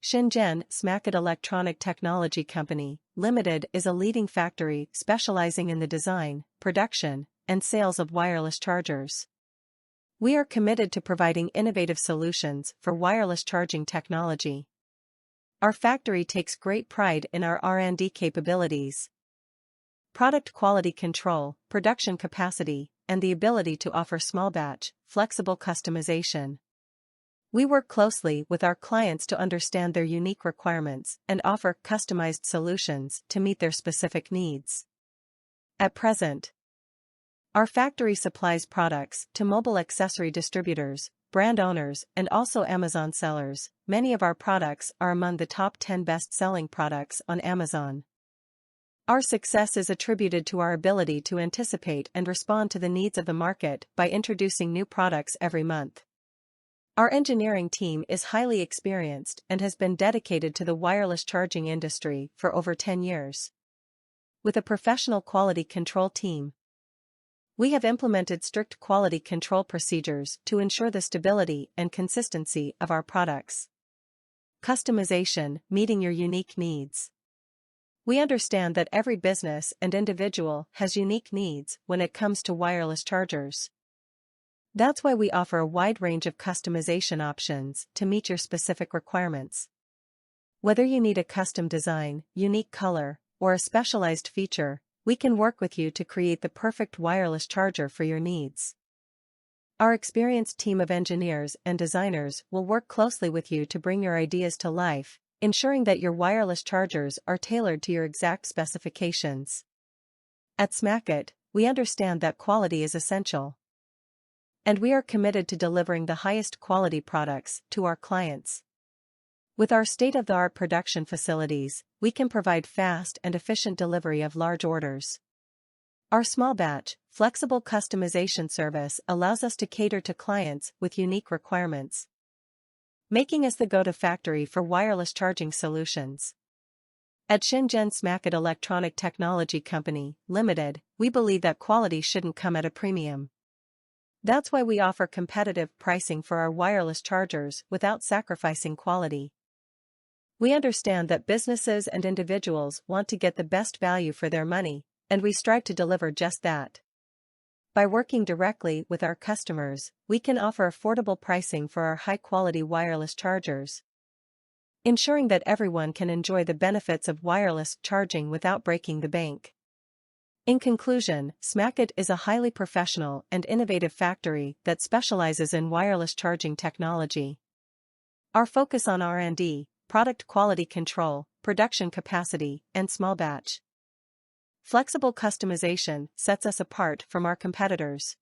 Shenzhen SMACAT Electronic Technology Company, Limited is a leading factory specializing in the design, production, and sales of wireless chargers. We are committed to providing innovative solutions for wireless charging technology. Our factory takes great pride in our R&D capabilities, product quality control, production capacity, and the ability to offer small batch, flexible customization. We work closely with our clients to understand their unique requirements and offer customized solutions to meet their specific needs. At present, our factory supplies products to mobile accessory distributors, brand owners, and also Amazon sellers. Many of our products are among the top 10 best-selling products on Amazon. Our success is attributed to our ability to anticipate and respond to the needs of the market by introducing new products every month. Our engineering team is highly experienced and has been dedicated to the wireless charging industry for over 10 years. With a professional quality control team, we have implemented strict quality control procedures to ensure the stability and consistency of our products. Customization, meeting your unique needs. We understand that every business and individual has unique needs when it comes to wireless chargers. That's why we offer a wide range of customization options to meet your specific requirements. Whether you need a custom design, unique color, or a specialized feature, we can work with you to create the perfect wireless charger for your needs. Our experienced team of engineers and designers will work closely with you to bring your ideas to life, ensuring that your wireless chargers are tailored to your exact specifications. At SMACAT, we understand that quality is essential, and we are committed to delivering the highest quality products to our clients. With our state-of-the-art production facilities, we can provide fast and efficient delivery of large orders. Our small batch, flexible customization service allows us to cater to clients with unique requirements, making us the go-to factory for wireless charging solutions. At Shenzhen SMACAT Electronic Technology Company, Limited, we believe that quality shouldn't come at a premium. That's why we offer competitive pricing for our wireless chargers without sacrificing quality. We understand that businesses and individuals want to get the best value for their money, and we strive to deliver just that. By working directly with our customers, we can offer affordable pricing for our high-quality wireless chargers, ensuring that everyone can enjoy the benefits of wireless charging without breaking the bank. In conclusion, SMACAT is a highly professional and innovative factory that specializes in wireless charging technology. Our focus on R&D, product quality control, production capacity, and small batch, flexible customization sets us apart from our competitors.